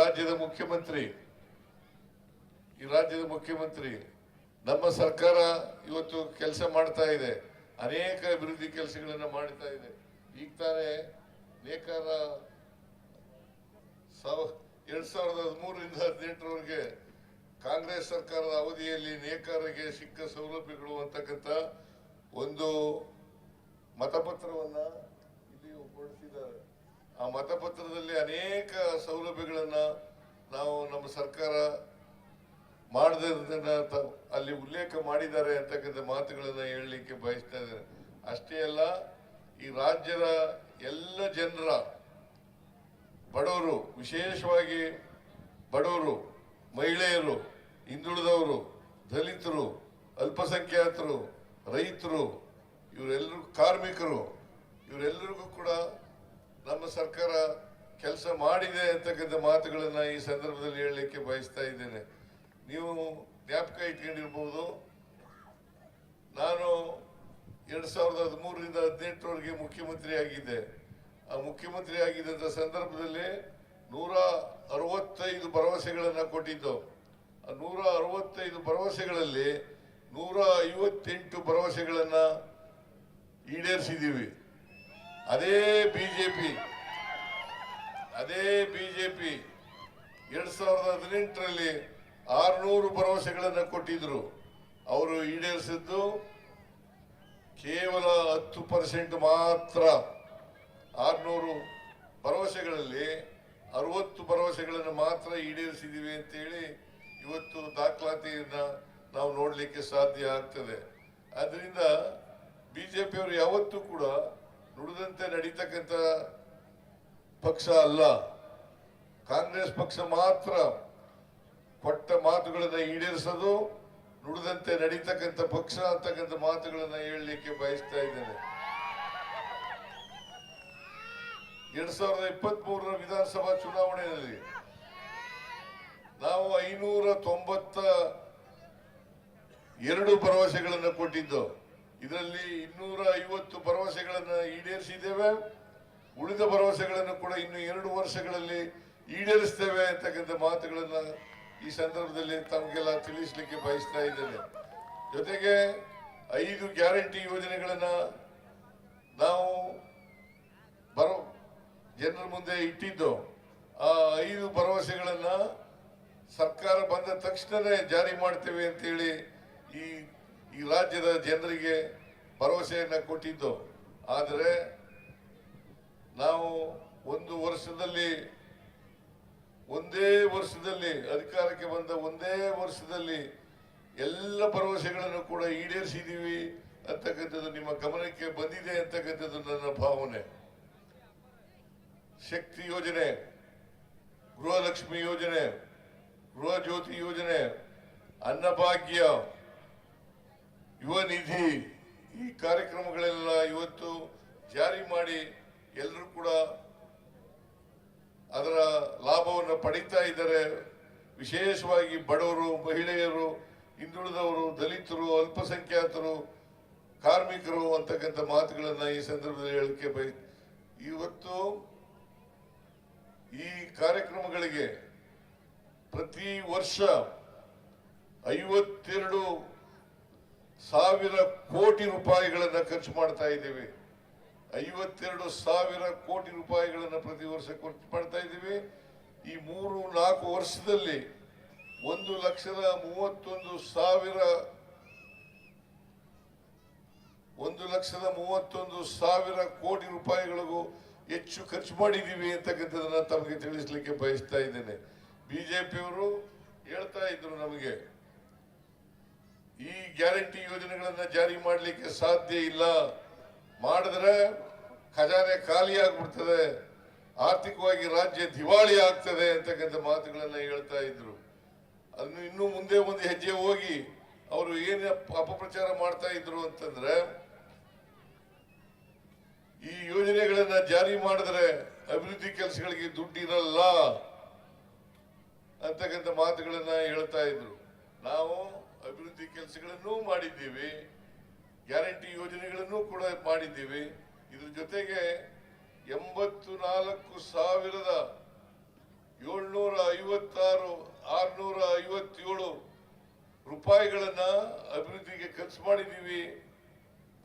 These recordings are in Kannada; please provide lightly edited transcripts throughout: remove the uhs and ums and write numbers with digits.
ರಾಜ್ಯದ ಮುಖ್ಯಮಂತ್ರಿ ನಮ್ಮ ಸರ್ಕಾರ ಇವತ್ತು ಕೆಲಸ ಮಾಡ್ತಾ ಇದೆ, ಅನೇಕ ಅಭಿವೃದ್ಧಿ ಕೆಲಸಗಳನ್ನ ಮಾಡ್ತಾ ಇದೆ. ಈಗ ತಾನೇ ನೇಕಾರ 2013ರಿಂದ 2018ರವರೆಗೆ ಕಾಂಗ್ರೆಸ್ ಸರ್ಕಾರದ ಅವಧಿಯಲ್ಲಿ ನೇಕಾರರಿಗೆ ಸಿಕ್ಕ ಸೌಲಭ್ಯಗಳು ಅಂತಕ್ಕಂಥ ಒಂದು ಮತಪತ್ರವನ್ನ ಇಲ್ಲಿ ಹೊರಡಿಸಿದ್ದಾರೆ. ಆ ಮತಪತ್ರದಲ್ಲಿ ಅನೇಕ ಸೌಲಭ್ಯಗಳನ್ನ ನಾವು ನಮ್ಮ ಸರ್ಕಾರ ಮಾಡದನ್ನ ಅಲ್ಲಿ ಉಲ್ಲೇಖ ಮಾಡಿದ್ದಾರೆ ಅಂತಕ್ಕಂಥ ಮಾತುಗಳನ್ನ ಹೇಳಲಿಕ್ಕೆ ಬಯಸ್ತಾ ಇದ್ದಾರೆ. ಅಷ್ಟೇ ಅಲ್ಲ, ಈ ರಾಜ್ಯದ ಎಲ್ಲ ಜನರ ಬಡವರು, ವಿಶೇಷವಾಗಿ ಬಡವರು, ಮಹಿಳೆಯರು, ಹಿಂದುಳಿದವರು, ದಲಿತರು, ಅಲ್ಪಸಂಖ್ಯಾತರು, ರೈತರು, ಇವರೆಲ್ಲರೂ ಕಾರ್ಮಿಕರು, ಇವರೆಲ್ಲರಿಗೂ ಕೂಡ ನಮ್ಮ ಸರ್ಕಾರ ಕೆಲಸ ಮಾಡಿದೆ ಅಂತಕ್ಕಂಥ ಮಾತುಗಳನ್ನ ಈ ಸಂದರ್ಭದಲ್ಲಿ ಹೇಳಲಿಕ್ಕೆ ಬಯಸ್ತಾ ಇದ್ದೇನೆ. ನೀವು ಜ್ಞಾಪಕ ಇಟ್ಕೊಂಡಿರ್ಬೋದು, ನಾನು 2013ರಿಂದ 2018ರವರೆಗೆ ಮುಖ್ಯಮಂತ್ರಿ ಆಗಿದ್ದೆ. ಆ ಮುಖ್ಯಮಂತ್ರಿ ಆಗಿದ್ದಂಥ ಸಂದರ್ಭದಲ್ಲಿ 165 ಭರವಸೆಗಳನ್ನ ಕೊಟ್ಟಿದ್ದು. ಆ 165 ಭರವಸೆಗಳಲ್ಲಿ 158 ಭರವಸೆಗಳನ್ನ ಈಡೇರಿಸಿದ್ದೀವಿ. ಅದೇ ಬಿಜೆಪಿ 2018ರಲ್ಲಿ 600 ಭರವಸೆಗಳನ್ನ ಕೊಟ್ಟಿದ್ರು. ಅವರು ಈಡೇರಿಸಿದ್ದು ಕೇವಲ 10% ಮಾತ್ರ. 600 ಭರವಸೆಗಳಲ್ಲಿ 60 ಭರವಸೆಗಳನ್ನು ಮಾತ್ರ ಈಡೇರಿಸಿದೀವಿ ಅಂತೇಳಿ ಇವತ್ತು ದಾಖಲಾತಿಯನ್ನ ನಾವು ನೋಡ್ಲಿಕ್ಕೆ ಸಾಧ್ಯ ಆಗ್ತದೆ. ಆದ್ರಿಂದ ಬಿಜೆಪಿಯವರು ಯಾವತ್ತೂ ಕೂಡ ನುಡಿದಂತೆ ನಡೀತಕ್ಕಂಥ ಪಕ್ಷ ಅಲ್ಲ. ಕಾಂಗ್ರೆಸ್ ಪಕ್ಷ ಮಾತ್ರ ಕೊಟ್ಟ ಮಾತುಗಳನ್ನ ಈಡೇರಿಸೋದು, ನುಡಿದಂತೆ ನಡೀತಕ್ಕಂಥ ಪಕ್ಷ ಅಂತಕ್ಕಂಥ ಮಾತುಗಳನ್ನ ಹೇಳಲಿಕ್ಕೆ ಬಯಸ್ತಾ ಇದ್ದೇನೆ. 2023ರ ವಿಧಾನಸಭಾ ಚುನಾವಣೆಯಲ್ಲಿ ನಾವು 592 ಭರವಸೆಗಳನ್ನು ಕೊಟ್ಟಿದ್ದು. ಇದರಲ್ಲಿ 250 ಭರವಸೆಗಳನ್ನು ಈಡೇರಿಸಿದ್ದೇವೆ. ಉಳಿದ ಭರವಸೆಗಳನ್ನು ಕೂಡ ಇನ್ನು 2 ವರ್ಷಗಳಲ್ಲಿ ಈಡೇರಿಸ್ತೇವೆ ಅಂತಕ್ಕಂಥ ಮಾತುಗಳನ್ನ ಈ ಸಂದರ್ಭದಲ್ಲಿ ತಮಗೆಲ್ಲ ತಿಳಿಸಲಿಕ್ಕೆ ಬಯಸ್ತಾ ಇದ್ದೇನೆ. ಜೊತೆಗೆ 5 ಗ್ಯಾರಂಟಿ ಯೋಜನೆಗಳನ್ನ ನಾವು ಜನರ ಮುಂದೆ ಇಟ್ಟಿದ್ದು. ಆ 5 ಭರವಸೆಗಳನ್ನ ಸರ್ಕಾರ ಬಂದ ತಕ್ಷಣವೇ ಜಾರಿ ಮಾಡ್ತೇವೆ ಅಂತೇಳಿ ಈ ರಾಜ್ಯದ ಜನರಿಗೆ ಭರವಸೆಯನ್ನ ಕೊಟ್ಟಿದ್ದು. ಆದರೆ ನಾವು ಒಂದೇ ವರ್ಷದಲ್ಲಿ ಅಧಿಕಾರಕ್ಕೆ ಬಂದ ಒಂದೇ ವರ್ಷದಲ್ಲಿ ಎಲ್ಲ ಭರವಸೆಗಳನ್ನು ಕೂಡ ಈಡೇರಿಸಿದೀವಿ ಅಂತಕ್ಕಂಥದ್ದು ನಿಮ್ಮ ಗಮನಕ್ಕೆ ಬಂದಿದೆ ಅಂತಕ್ಕಂಥದ್ದು ನನ್ನ ಭಾವನೆ. ಶಕ್ತಿ ಯೋಜನೆ, ಗೃಹಲಕ್ಷ್ಮಿ ಯೋಜನೆ, ಗೃಹ ಜ್ಯೋತಿ ಯೋಜನೆ, ಅನ್ನಭಾಗ್ಯ, ಯುವ ನಿಧಿ, ಈ ಕಾರ್ಯಕ್ರಮಗಳೆಲ್ಲ ಇವತ್ತು ಜಾರಿ ಮಾಡಿ ಎಲ್ಲರೂ ಕೂಡ ಅದರ ಲಾಭವನ್ನು ಪಡೀತಾ ಇದ್ದಾರೆ. ವಿಶೇಷವಾಗಿ ಬಡವರು, ಮಹಿಳೆಯರು, ಹಿಂದುಳಿದವರು, ದಲಿತರು, ಅಲ್ಪಸಂಖ್ಯಾತರು, ಕಾರ್ಮಿಕರು ಅಂತಕ್ಕಂಥ ಮಾತುಗಳನ್ನ ಈ ಸಂದರ್ಭದಲ್ಲಿ ಹೇಳಕ್ಕೆ ಇವತ್ತು ಈ ಕಾರ್ಯಕ್ರಮಗಳಿಗೆ ಪ್ರತಿ ವರ್ಷ 52,000 ಕೋಟಿ ರೂಪಾಯಿಗಳನ್ನ ಖರ್ಚು ಮಾಡ್ತಾ ಇದ್ದೀವಿ. 52,000 ಕೋಟಿ ರೂಪಾಯಿಗಳನ್ನ ಪ್ರತಿ ವರ್ಷ ಖರ್ಚು ಮಾಡ್ತಾ ಇದ್ದೀವಿ. ಈ 3-4 ವರ್ಷದಲ್ಲಿ 1,31,000 ಕೋಟಿ ರೂಪಾಯಿಗಳಿಗೂ ಹೆಚ್ಚು ಖರ್ಚು ಮಾಡಿದ್ದೀವಿ ಅಂತಕ್ಕಂಥದನ್ನ ತಮಗೆ ತಿಳಿಸ್ಲಿಕ್ಕೆ ಬಯಸ್ತಾ ಇದ್ದೇನೆ. ಬಿಜೆಪಿಯವರು ಹೇಳ್ತಾ ಇದ್ರು, ನಮಗೆ ಈ ಗ್ಯಾರಂಟಿ ಯೋಜನೆಗಳನ್ನ ಜಾರಿ ಮಾಡಲಿಕ್ಕೆ ಸಾಧ್ಯ ಇಲ್ಲ, ಮಾಡಿದ್ರೆ ಖಜಾನೆ ಖಾಲಿ ಆಗ್ಬಿಡ್ತದೆ, ಆರ್ಥಿಕವಾಗಿ ರಾಜ್ಯ ದಿವಾಳಿ ಆಗ್ತದೆ ಅಂತಕ್ಕಂಥ ಮಾತುಗಳನ್ನ ಹೇಳ್ತಾ ಇದ್ರು. ಅದನ್ನು ಇನ್ನು ಮುಂದೆ ಒಂದು ಹೆಜ್ಜೆ ಹೋಗಿ ಅವರು ಏನು ಅಪಪ್ರಚಾರ ಮಾಡ್ತಾ ಇದ್ರು ಅಂತಂದ್ರೆ, ಈ ಯೋಜನೆಗಳನ್ನ ಜಾರಿ ಮಾಡಿದ್ರೆ ಅಭಿವೃದ್ಧಿ ಕೆಲಸಗಳಿಗೆ ದುಡ್ಡಿರಲ್ಲ ಅಂತಕ್ಕಂಥ ಮಾತುಗಳನ್ನ ಹೇಳ್ತಾ ಇದ್ರು. ನಾವು ಅಭಿವೃದ್ಧಿ ಕೆಲಸಗಳನ್ನು ಮಾಡಿದ್ದೀವಿ, ಗ್ಯಾರಂಟಿ ಯೋಜನೆಗಳನ್ನು ಕೂಡ ಮಾಡಿದ್ದೀವಿ. ಇದ್ರ ಜೊತೆಗೆ 84,750 ಮಾಡಿದೀವಿ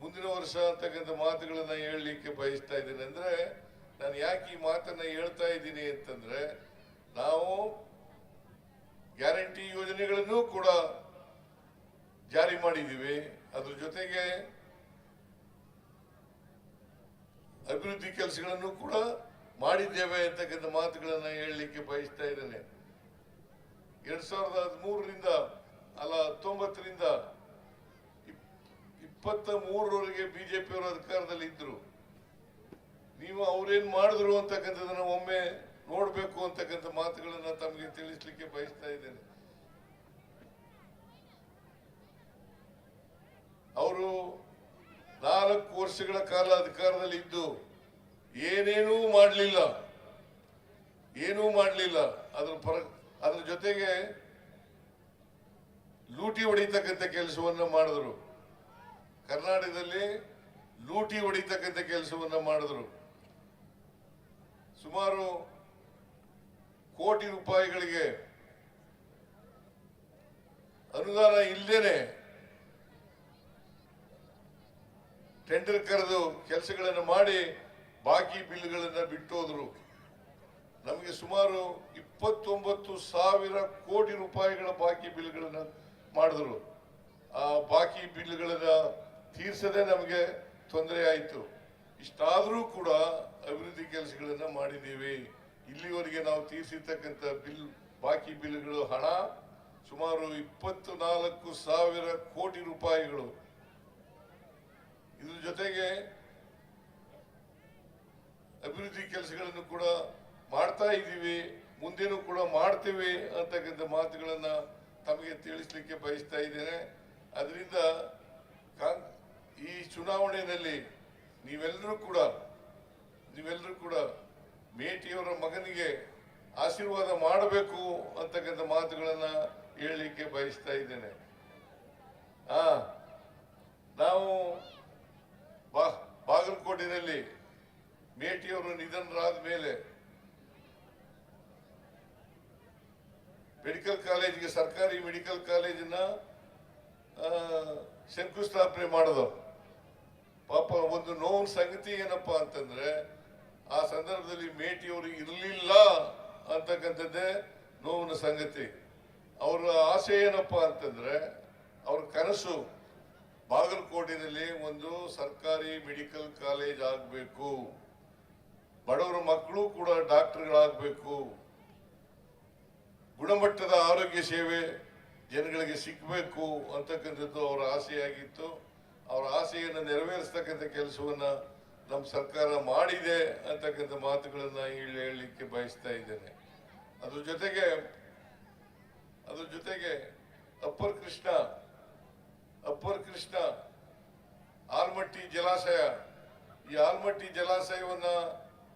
ಮುಂದಿನ ವರ್ಷ ಅಂತಕ್ಕಂಥ ಮಾತುಗಳನ್ನ ಹೇಳಲಿಕ್ಕೆ ಬಯಸ್ತಾ ಇದ್ದೇನೆ. ಅಂದ್ರೆ ನಾನು ಯಾಕೆ ಈ ಮಾತನ್ನ ಹೇಳ್ತಾ ಇದ್ದೀನಿ ಅಂತಂದ್ರೆ, ನಾವು ಗ್ಯಾರಂಟಿ ಯೋಜನೆಗಳನ್ನು ಕೂಡ ಜಾರಿ ಮಾಡಿದ್ದೀವಿ, ಅದ್ರ ಜೊತೆಗೆ ಅಭಿವೃದ್ಧಿ ಕೆಲಸಗಳನ್ನು ಕೂಡ ಮಾಡಿದ್ದೇವೆ ಅಂತಕ್ಕಂಥ ಮಾತುಗಳನ್ನ ಹೇಳಲಿಕ್ಕೆ ಬಯಸ್ತಾ ಇದ್ದೇನೆ. 2013ರಿಂದ 19ರಿಂದ 23ರವರೆಗೆ ಬಿಜೆಪಿಯವರು ಅಧಿಕಾರದಲ್ಲಿ ಇದ್ರು. ನೀವು ಅವ್ರೇನ್ ಮಾಡಿದ್ರು ಅಂತಕ್ಕಂಥದನ್ನ ಒಮ್ಮೆ ನೋಡ್ಬೇಕು ಅಂತಕ್ಕಂಥ ಮಾತುಗಳನ್ನ ತಮಗೆ ತಿಳಿಸ್ಲಿಕ್ಕೆ ಬಯಸ್ತಾ ಇದ್ದೇನೆ. ಅವರು 4 ವರ್ಷಗಳ ಕಾಲ ಅಧಿಕಾರದಲ್ಲಿ ಇದ್ದು ಏನೂ ಮಾಡಲಿಲ್ಲ. ಅದ್ರ ಜೊತೆಗೆ ಲೂಟಿ ಹೊಡಿತಕ್ಕಂಥ ಕೆಲಸವನ್ನ ಮಾಡಿದ್ರು. ಕರ್ನಾಟಕದಲ್ಲಿ ಲೂಟಿ ಹೊಡಿತಕ್ಕಂಥ ಕೆಲಸವನ್ನ ಮಾಡಿದ್ರು. ಸುಮಾರು ಕೋಟಿ ರೂಪಾಯಿಗಳಿಗೆ ಅನುದಾನ ಇಲ್ಲದೇನೆ ಟೆಂಡರ್ ಕರೆದು ಕೆಲಸಗಳನ್ನು ಮಾಡಿ ಬಾಕಿ ಬಿಲ್ಗಳನ್ನು ಬಿಟ್ಟೋದ್ರು. ನಮಗೆ ಸುಮಾರು 29,000 ಕೋಟಿ ರೂಪಾಯಿಗಳ ಬಾಕಿ ಬಿಲ್ಗಳನ್ನು ಮಾಡಿದ್ರು. ಆ ಬಾಕಿ ಬಿಲ್ಗಳನ್ನ ತೀರ್ಸದೆ ನಮಗೆ ತೊಂದರೆ ಆಯಿತು. ಇಷ್ಟಾದರೂ ಕೂಡ ಅಭಿವೃದ್ಧಿ ಕೆಲಸಗಳನ್ನ ಮಾಡಿದ್ದೀವಿ. ಇಲ್ಲಿವರೆಗೆ ನಾವು ತೀರಿಸಿರ್ತಕ್ಕಂಥ ಬಾಕಿ ಬಿಲ್ಗಳು ಹಣ ಸುಮಾರು 24,000 ಕೋಟಿ ರೂಪಾಯಿಗಳು. ಇದ್ರ ಜೊತೆಗೆ ಅಭಿವೃದ್ಧಿ ಕೆಲಸಗಳನ್ನು ಕೂಡ ಮಾಡ್ತಾ ಇದ್ದೀವಿ, ಮುಂದೇನೂ ಕೂಡ ಮಾಡ್ತೀವಿ ಅಂತಕ್ಕಂಥ ಮಾತುಗಳನ್ನ ತಮಗೆ ತಿಳಿಸ್ಲಿಕ್ಕೆ ಬಯಸ್ತಾ ಇದ್ದೇನೆ. ಅದರಿಂದ ಈ ಚುನಾವಣೆಯಲ್ಲಿ ನೀವೆಲ್ಲರೂ ಕೂಡ ಮೇಟಿಯವರ ಮಗನಿಗೆ ಆಶೀರ್ವಾದ ಮಾಡಬೇಕು ಅಂತಕ್ಕಂಥ ಮಾತುಗಳನ್ನ ಹೇಳಲಿಕ್ಕೆ ಬಯಸ್ತಾ ಇದ್ದೇನೆ. ನಾವು ಬಾಗಲಕೋಟೆಯಲ್ಲಿ ಮೇಟಿಯವರು ನಿಧನರಾದ ಮೇಲೆ ಮೆಡಿಕಲ್ ಕಾಲೇಜಿಗೆ, ಸರ್ಕಾರಿ ಮೆಡಿಕಲ್ ಕಾಲೇಜಿನ ಶಂಕುಸ್ಥಾಪನೆ ಮಾಡಿದವು. ಪಾಪ ಒಂದು ನೋವಿನ ಸಂಗತಿ ಏನಪ್ಪಾ ಅಂತಂದ್ರೆ, ಆ ಸಂದರ್ಭದಲ್ಲಿ ಮೇಟಿಯವರು ಇರಲಿಲ್ಲ ಅಂತಕ್ಕಂಥದ್ದೇ ನೋವಿನ ಸಂಗತಿ. ಅವರ ಆಸೆ ಏನಪ್ಪಾ ಅಂತಂದ್ರೆ, ಅವ್ರ ಕನಸು ಬಾಗಲಕೋಟೆಯಲ್ಲಿ ಒಂದು ಸರ್ಕಾರಿ ಮೆಡಿಕಲ್ ಕಾಲೇಜ್ ಆಗಬೇಕು, ಬಡವರ ಮಕ್ಕಳು ಕೂಡ ಡಾಕ್ಟರ್ಗಳಾಗಬೇಕು, ಗುಣಮಟ್ಟದ ಆರೋಗ್ಯ ಸೇವೆ ಜನಗಳಿಗೆ ಸಿಕ್ಕಬೇಕು ಅಂತಕ್ಕಂಥದ್ದು ಅವರ ಆಸೆಯಾಗಿತ್ತು. ಅವರ ಆಸೆಯನ್ನು ನೆರವೇರಿಸ್ತಕ್ಕಂಥ ಕೆಲಸವನ್ನ ನಮ್ಮ ಸರ್ಕಾರ ಮಾಡಿದೆ ಅಂತಕ್ಕಂಥ ಮಾತುಗಳನ್ನ ಹೇಳಲಿಕ್ಕೆ ಬಯಸ್ತಾ ಇದ್ದೇನೆ. ಅದ್ರ ಜೊತೆಗೆ ಅಪ್ಪರ್ ಕೃಷ್ಣ ಆಲ್ಮಟ್ಟಿ ಜಲಾಶಯ, ಈ ಆಲ್ಮಟ್ಟಿ ಜಲಾಶಯವನ್ನ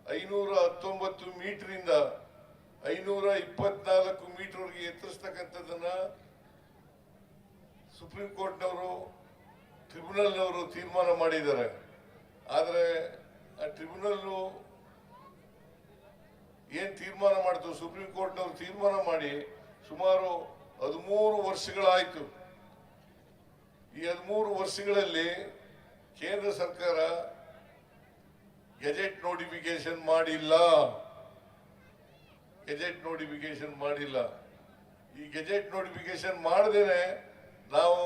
519 ಮೀಟರಿಂದ 524 ಮೀಟರ್ವರೆಗೆ ಎತ್ತರಿಸ್ತಕ್ಕಂಥದ್ದನ್ನ ಸುಪ್ರೀಂ ಕೋರ್ಟ್ನವರು, ಟ್ರಿಬ್ಯುನಲ್ನವರು ತೀರ್ಮಾನ ಮಾಡಿದ್ದಾರೆ. ಆದರೆ ಆ ಟ್ರಿಬ್ಯುನಲ್ ಏನ್ ತೀರ್ಮಾನ ಮಾಡಿತು, ಸುಪ್ರೀಂ ಕೋರ್ಟ್ನವರು ತೀರ್ಮಾನ ಮಾಡಿ ಸುಮಾರು 13 ವರ್ಷಗಳಾಯಿತು. ಈ 13 ವರ್ಷಗಳಲ್ಲಿ ಕೇಂದ್ರ ಸರ್ಕಾರ ಗೆಜೆಟ್ ನೋಟಿಫಿಕೇಶನ್ ಮಾಡಿಲ್ಲ. ಈ ಗೆಜೆಟ್ ನೋಟಿಫಿಕೇಶನ್ ಮಾಡದೇನೆ ನಾವು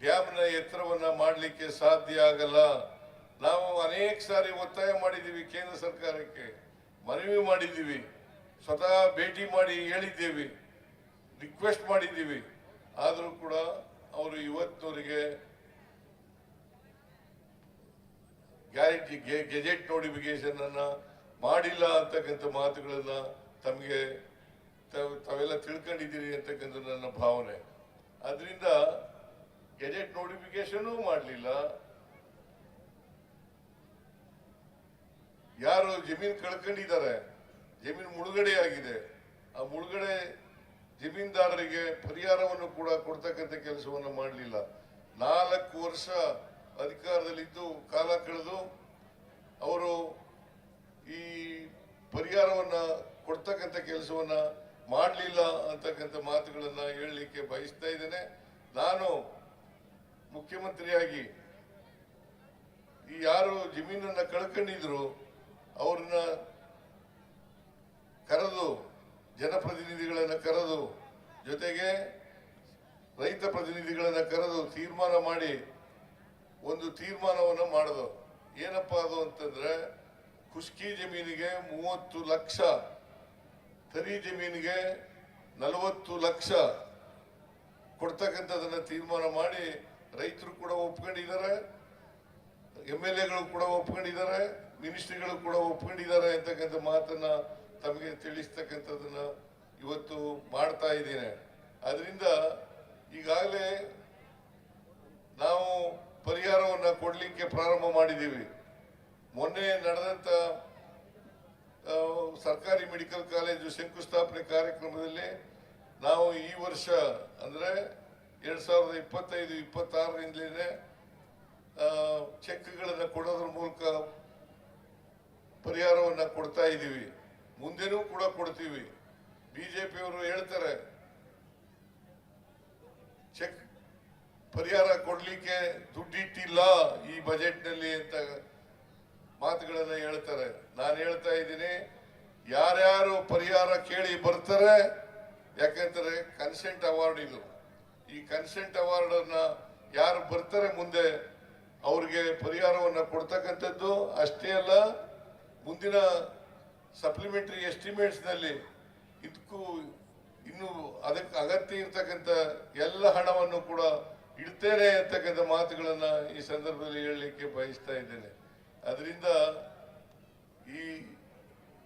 ಡ್ಯಾಮ್ನ ಎತ್ತರವನ್ನ ಮಾಡಲಿಕ್ಕೆ ಸಾಧ್ಯ ಆಗಲ್ಲ. ನಾವು ಅನೇಕ ಸಾರಿ ಒತ್ತಾಯ ಮಾಡಿದ್ದೀವಿ, ಕೇಂದ್ರ ಸರ್ಕಾರಕ್ಕೆ ಮನವಿ ಮಾಡಿದ್ದೀವಿ, ಸ್ವತಃ ಭೇಟಿ ಮಾಡಿ ಹೇಳಿದ್ದೇವೆ, ರಿಕ್ವೆಸ್ಟ್ ಮಾಡಿದ್ದೀವಿ. ಆದರೂ ಕೂಡ ಅವರು ಇವತ್ತಿನವರೆಗೆ ಗ್ಯಾರಂಟಿ ಗೆಜೆಟ್ ನೋಟಿಫಿಕೇಶನ್ ಅನ್ನ ಮಾಡಿಲ್ಲ ಅಂತಕ್ಕಂಥ ಮಾತುಗಳನ್ನ ತಾವೆಲ್ಲ ತಿಳ್ಕೊಂಡಿದ್ದೀರಿ ಅಂತಕ್ಕಂಥ ನನ್ನ ಭಾವನೆ. ಅದರಿಂದ ಗೆಜೆಟ್ ನೋಟಿಫಿಕೇಶನ್ ಮಾಡಲಿಲ್ಲ. ಯಾರು ಜಮೀನು ಕಳ್ಕೊಂಡಿದ್ದಾರೆ, ಜಮೀನು ಮುಳುಗಡೆ ಆಗಿದೆ, ಆ ಮುಳುಗಡೆ ಜಮೀನ್ದಾರರಿಗೆ ಪರಿಹಾರವನ್ನು ಕೂಡ ಕೊಡ್ತಕ್ಕಂಥ ಕೆಲಸವನ್ನು ಮಾಡಲಿಲ್ಲ. 4 ವರ್ಷ ಅಧಿಕಾರದಲ್ಲಿದ್ದು ಕಾಲ ಕಳೆದು ಅವರು ಈ ಪರಿಹಾರವನ್ನ ಕೊಡ್ತಕ್ಕಂಥ ಕೆಲಸವನ್ನ ಮಾಡಲಿಲ್ಲ ಅಂತಕ್ಕಂಥ ಮಾತುಗಳನ್ನ ಹೇಳಲಿಕ್ಕೆ ಬಯಸ್ತಾ ಇದ್ದೇನೆ. ನಾನು ಮುಖ್ಯಮಂತ್ರಿಯಾಗಿ ಈ ಯಾರು ಜಮೀನನ್ನ ಕಳ್ಕೊಂಡಿದ್ರು ಅವ್ರನ್ನ ಕರೆದು, ಜನಪ್ರತಿನಿಧಿಗಳನ್ನ ಕರೆದು, ಜೊತೆಗೆ ರೈತ ಪ್ರತಿನಿಧಿಗಳನ್ನ ಕರೆದು ತೀರ್ಮಾನ ಮಾಡಿ ಒಂದು ತೀರ್ಮಾನವನ್ನು ಮಾಡಿದ್ರು. ಏನಪ್ಪಾ ಅದು ಅಂತಂದ್ರೆ, ಖುಷ್ಕಿ ಜಮೀನಿಗೆ 30 ಲಕ್ಷ, ತರಿ ಜಮೀನಿಗೆ 40 ಲಕ್ಷ ಕೊಡ್ತಕ್ಕಂಥದನ್ನ ತೀರ್ಮಾನ ಮಾಡಿ ರೈತರು ಕೂಡ ಒಪ್ಕೊಂಡಿದ್ದಾರೆ, MLA ಕೂಡ ಒಪ್ಕೊಂಡಿದ್ದಾರೆ, ಮಿನಿಸ್ಟ್ರಿಗಳು ಕೂಡ ಒಪ್ಕೊಂಡಿದ್ದಾರೆ ಅಂತಕ್ಕಂಥ ಮಾತನ್ನ ತಮಗೆ ತಿಳಿಸ್ತಕ್ಕಂಥದನ್ನ ಇವತ್ತು ಮಾಡ್ತಾ ಇದ್ದೇನೆ. ಅದರಿಂದ ಈಗಾಗಲೇ ನಾವು ಪರಿಹಾರವನ್ನ ಕೊಡ್ಲಿಕ್ಕೆ ಪ್ರಾರಂಭ ಮಾಡಿದ್ದೀವಿ. ಮೊನ್ನೆ ನಡೆದಂತ ಸರ್ಕಾರಿ ಮೆಡಿಕಲ್ ಕಾಲೇಜು ಶಂಕುಸ್ಥಾಪನೆ ಕಾರ್ಯಕ್ರಮದಲ್ಲಿ ನಾವು ಈ ವರ್ಷ ಅಂದ್ರೆ 2025-26ರಿಂದಲೇ ಚೆಕ್ಗಳನ್ನು ಕೊಡೋದ್ರ ಮೂಲಕ ಪರಿಹಾರವನ್ನ ಕೊಡ್ತಾ ಇದ್ದೀವಿ. ಮುಂದೆನೂ ಕೂಡ ಕೊಡ್ತೀವಿ. ಬಿಜೆಪಿಯವರು ಹೇಳ್ತಾರೆ ಚೆಕ್ ಪರಿಹಾರ ಕೊಡ್ಲಿಕ್ಕೆ ದುಡ್ಡಿಟ್ಟಿಲ್ಲ ಈ ಬಜೆಟ್ ನಲ್ಲಿ ಅಂತ ಮಾತುಗಳನ್ನ ಹೇಳ್ತಾರೆ. ನಾನು ಹೇಳ್ತಾ ಇದ್ದೀನಿ, ಯಾರ್ಯಾರು ಪರಿಹಾರ ಕೇಳಿ ಬರ್ತಾರೆ, ಯಾಕಂತಾರೆ ಕನ್ಸೆಂಟ್ ಅವಾರ್ಡ್ ಇದು, ಈ ಕನ್ಸೆಂಟ್ ಅವಾರ್ಡ್ ಅನ್ನ ಯಾರು ಬರ್ತಾರೆ ಮುಂದೆ ಅವ್ರಿಗೆ ಪರಿಹಾರವನ್ನ ಕೊಡ್ತಕ್ಕಂಥದ್ದು ಅಷ್ಟೇ ಅಲ್ಲ, ಮುಂದಿನ ಸಪ್ಲಿಮೆಂಟರಿ ಎಸ್ಟಿಮೇಟ್ಸ್ ನಲ್ಲಿ ಇದಕ್ಕೂ ಇನ್ನು ಅದಕ್ಕೆ ಅಗತ್ಯ ಇರ್ತಕ್ಕಂಥ ಎಲ್ಲ ಹಣವನ್ನು ಕೂಡ ಇಡ್ತೇನೆ ಅಂತಕ್ಕಂಥ ಮಾತುಗಳನ್ನ ಈ ಸಂದರ್ಭದಲ್ಲಿ ಹೇಳಲಿಕ್ಕೆ ಬಯಸ್ತಾ ಇದ್ದೇನೆ. ಅದರಿಂದ ಈ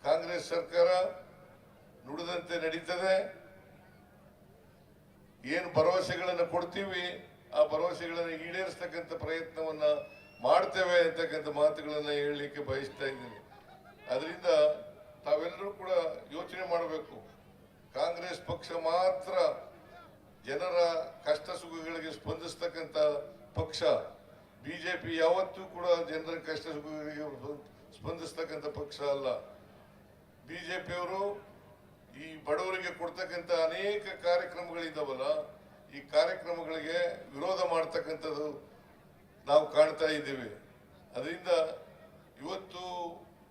ಕಾಂಗ್ರೆಸ್ ಸರ್ಕಾರ ನುಡಿದಂತೆ ನಡೀತದೆ. ಏನು ಭರವಸೆಗಳನ್ನು ಕೊಡ್ತೀವಿ ಆ ಭರವಸೆಗಳನ್ನು ಈಡೇರಿಸ್ತಕ್ಕಂಥ ಪ್ರಯತ್ನವನ್ನ ಮಾಡ್ತೇವೆ ಅಂತಕ್ಕಂಥ ಮಾತುಗಳನ್ನ ಹೇಳಲಿಕ್ಕೆ ಬಯಸ್ತಾ ಇದ್ದೀನಿ. ಅದರಿಂದ ತಾವೆಲ್ಲರೂ ಕೂಡ ಯೋಚನೆ ಮಾಡಬೇಕು. ಕಾಂಗ್ರೆಸ್ ಪಕ್ಷ ಮಾತ್ರ ಜನರ ಕಷ್ಟ ಸುಖಗಳಿಗೆ ಸ್ಪಂದಿಸ್ತಕ್ಕಂಥ ಪಕ್ಷ. ಬಿಜೆಪಿ ಯಾವತ್ತೂ ಕೂಡ ಜನರ ಕಷ್ಟ ಸುಖಗಳಿಗೆ ಸ್ಪಂದಿಸ್ತಕ್ಕಂಥ ಪಕ್ಷ ಅಲ್ಲ. ಬಿಜೆಪಿಯವರು ಈ ಬಡವರಿಗೆ ಕೊಡ್ತಕ್ಕಂಥ ಅನೇಕ ಕಾರ್ಯಕ್ರಮಗಳಿದ್ದಾವಲ್ಲ, ಈ ಕಾರ್ಯಕ್ರಮಗಳಿಗೆ ವಿರೋಧ ಮಾಡ್ತಕ್ಕಂಥದ್ದು ನಾವು ಕಾಣ್ತಾ ಇದ್ದೀವಿ. ಅದರಿಂದ ಇವತ್ತು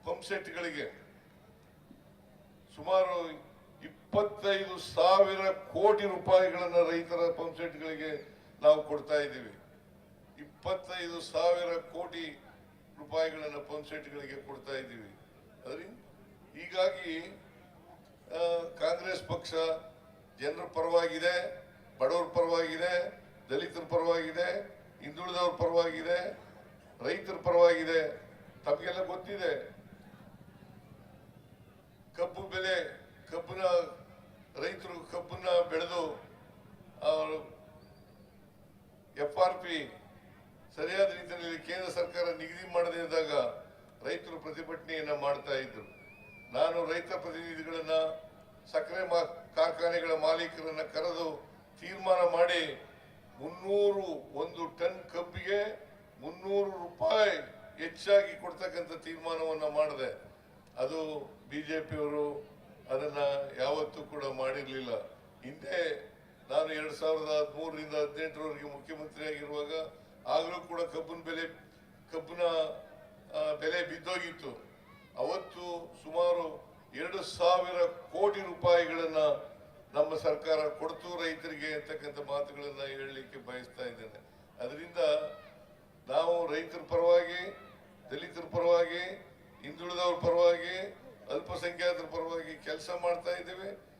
ಪಂಪ್ ಸೆಟ್ಗಳಿಗೆ ಸುಮಾರು 25,000 ಕೋಟಿ ರೂಪಾಯಿಗಳನ್ನ ರೈತರ ಪಂಪ್ ಸೆಟ್ಗಳಿಗೆ ನಾವು ಕೊಡ್ತಾ ಇದ್ದೀವಿ. 25,000 ಕೋಟಿ ರೂಪಾಯಿಗಳನ್ನ ಪಂಪ್ ಸೆಟ್ಗಳಿಗೆ ಕೊಡ್ತಾ ಇದ್ದೀವಿ. ಅದರಿಂದ ಹೀಗಾಗಿ ಕಾಂಗ್ರೆಸ್ ಪಕ್ಷ ಜನರ ಪರವಾಗಿದೆ, ಬಡವರ ಪರವಾಗಿದೆ, ದಲಿತರ ಪರವಾಗಿದೆ, ಹಿಂದುಳಿದವರ ಪರವಾಗಿದೆ, ರೈತರ ಪರವಾಗಿದೆ. ತಮಗೆಲ್ಲ ಗೊತ್ತಿದೆ, ಕಬ್ಬು ಬೆಲೆ, ಕಬ್ಬನ್ನ ರೈತರು ಕಬ್ಬನ್ನ ಬೆಳೆದು FRP ಸರಿಯಾದ ರೀತಿಯಲ್ಲಿ ಕೇಂದ್ರ ಸರ್ಕಾರ ನಿಗದಿ ಮಾಡದೇ ಇದ್ದಾಗ ರೈತರು ಪ್ರತಿಭಟನೆಯನ್ನ ಮಾಡ್ತಾ ಇದ್ರು. ನಾನು ರೈತ ಪ್ರತಿನಿಧಿಗಳನ್ನ, ಸಕ್ಕರೆ ಕಾರ್ಖಾನೆಗಳ ಮಾಲೀಕರನ್ನ ಕರೆದು ತೀರ್ಮಾನ ಮಾಡಿ 1 ಟನ್ ಕಬ್ಬಿಗೆ 300 ರೂಪಾಯಿ ಹೆಚ್ಚಾಗಿ ಕೊಡ್ತಕ್ಕಂಥ ತೀರ್ಮಾನವನ್ನ ಮಾಡಿದೆ. ಅದು ಬಿಜೆಪಿಯವರು ಅದನ್ನ ಯಾವತ್ತೂ ಕೂಡ ಮಾಡಿರ್ಲಿಲ್ಲ. ಹಿಂದೆ ನಾನು 2013ರಿಂದ 2018ರವರೆಗೆ ಮುಖ್ಯಮಂತ್ರಿ ಆಗಿರುವಾಗ ಆಗಲೂ ಕೂಡ ಕಬ್ಬಿನ ಬೆಲೆ ಬಿದ್ದೋಗಿತ್ತು. ಅವತ್ತು ಸುಮಾರು 2,000 ಕೋಟಿ ರೂಪಾಯಿಗಳನ್ನ ನಮ್ಮ ಸರ್ಕಾರ ಕೊಡ್ತು ರೈತರಿಗೆ ಅಂತಕ್ಕಂಥ ಮಾತುಗಳನ್ನ ಹೇಳಲಿಕ್ಕೆ ಬಯಸ್ತಾ ಇದ್ದೇನೆ. ಅದರಿಂದ ನಾವು ರೈತರ ಪರವಾಗಿ, ದಲಿತರ ಪರವಾಗಿ, ಹಿಂದುಳಿದವರ ಪರವಾಗಿ, ಅಲ್ಪಸಂಖ್ಯಾತರ ಪರವಾಗಿ ಕೆಲಸ ಮಾಡ್ತಾ ಇದ್ದೇವೆ.